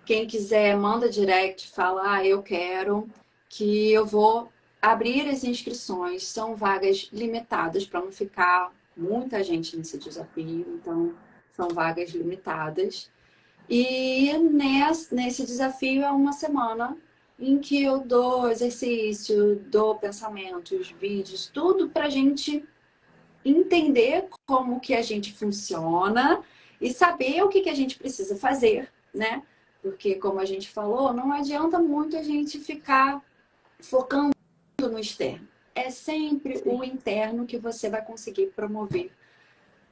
Quem quiser, manda direct, fala, eu quero, que eu vou abrir as inscrições. São vagas limitadas para não ficar muita gente nesse desafio. Então, são vagas limitadas. E nesse desafio é uma semana em que eu dou exercício, dou pensamentos, vídeos, tudo para a gente entender como que a gente funciona e saber o que a gente precisa fazer, né? Porque, como a gente falou, não adianta muito a gente ficar focando no externo. É sempre o interno que você vai conseguir promover,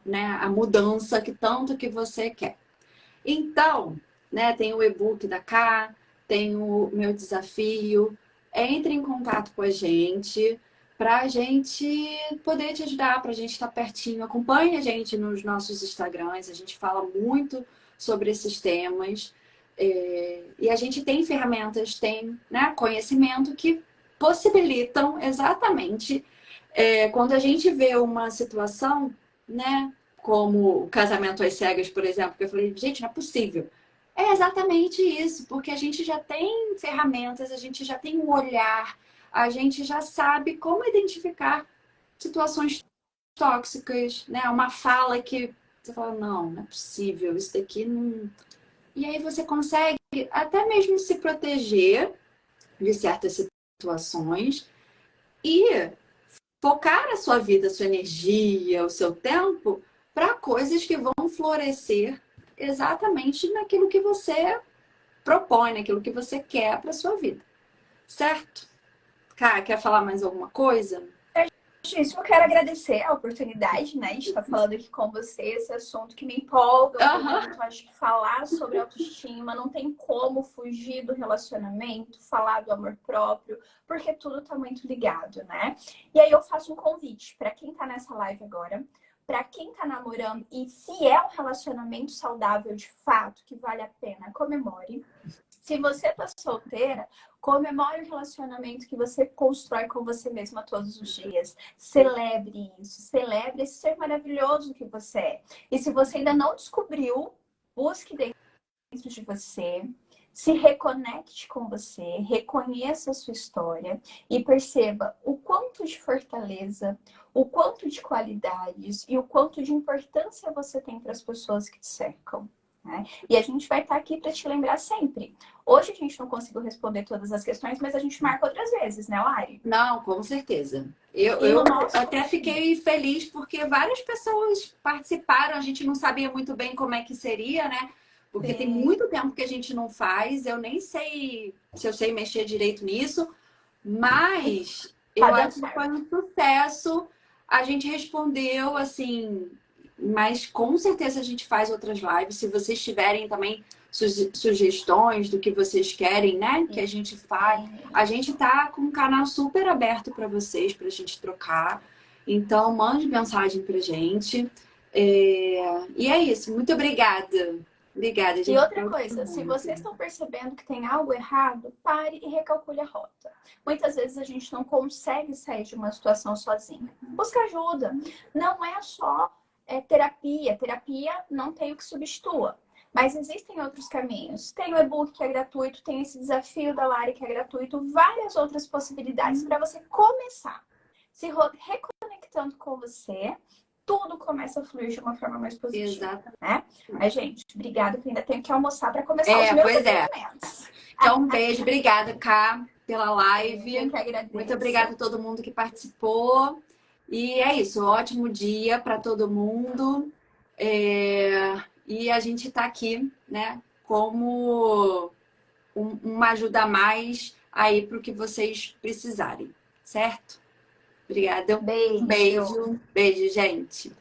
né? A mudança que tanto que você quer. Então, né, tem o e-book da Cá, tem o meu desafio. Entre em contato com a gente para a gente poder te ajudar, para a gente estar pertinho. Acompanhe a gente nos nossos Instagrams, a gente fala muito sobre esses temas. E a gente tem ferramentas, tem, né, conhecimento que possibilitam exatamente quando a gente vê uma situação, né, como o casamento às cegas, por exemplo, que eu falei, gente, não é possível. É exatamente isso, porque a gente já tem ferramentas, a gente já tem um olhar, a gente já sabe como identificar situações tóxicas, né? Uma fala que você fala, não é possível, isso daqui não. E aí você consegue até mesmo se proteger de certas situações e focar a sua vida, a sua energia, o seu tempo para coisas que vão florescer exatamente naquilo que você propõe, naquilo que você quer para sua vida. Certo? Cá, quer falar mais alguma coisa? Isso, eu quero agradecer a oportunidade, né, de estar falando aqui com você, esse assunto que me empolga muito. Acho que falar sobre autoestima não tem como fugir do relacionamento, falar do amor próprio, porque tudo está muito ligado, né? E aí eu faço um convite para quem está nessa live agora, para quem está namorando e se é um relacionamento saudável de fato, que vale a pena, comemore. Se você está solteira, comemore o relacionamento que você constrói com você mesma todos os dias. Celebre isso. Celebre esse ser maravilhoso que você é. E se você ainda não descobriu, busque dentro de você. Se reconecte com você. Reconheça a sua história. E perceba o quanto de fortaleza, o quanto de qualidades e o quanto de importância você tem para as pessoas que te cercam. Né? E a gente vai estar aqui para te lembrar sempre. Hoje a gente não conseguiu responder todas as questões, mas a gente marca outras vezes, né, Lari? Não, com certeza. Eu até fiquei feliz porque várias pessoas participaram, a gente não sabia muito bem como é que seria, né? Porque tem muito tempo que a gente não faz, eu nem sei se eu sei mexer direito nisso, mas eu acho que foi um sucesso. A gente respondeu assim, mas com certeza a gente faz outras lives. Se vocês tiverem também sugestões do que vocês querem, né? Que a gente fale. A gente tá com um canal super aberto para vocês, para a gente trocar. Então, mande mensagem pra gente. E é isso. Muito obrigada. Obrigada, gente. E outra coisa, se vocês estão percebendo que tem algo errado, pare e recalcule a rota. Muitas vezes a gente não consegue sair de uma situação sozinha. Busca ajuda. Não é só terapia. Terapia não tem o que substitua. Mas existem outros caminhos. Tem o e-book que é gratuito, tem esse desafio da Lari que é gratuito, várias outras possibilidades para você começar. Se reconectando com você, tudo começa a fluir de uma forma mais positiva. Exato. Né? Mas, gente, obrigada, que ainda tenho que almoçar para começar os meus atendimentos. Então, um beijo. Obrigada, Ká, pela live. Eu que agradeço. Muito obrigada a todo mundo que participou. E é isso. Ótimo dia para todo mundo. E a gente está aqui, né, como uma ajuda a mais aí para o que vocês precisarem, certo? Obrigada. Beijo. Beijo, gente.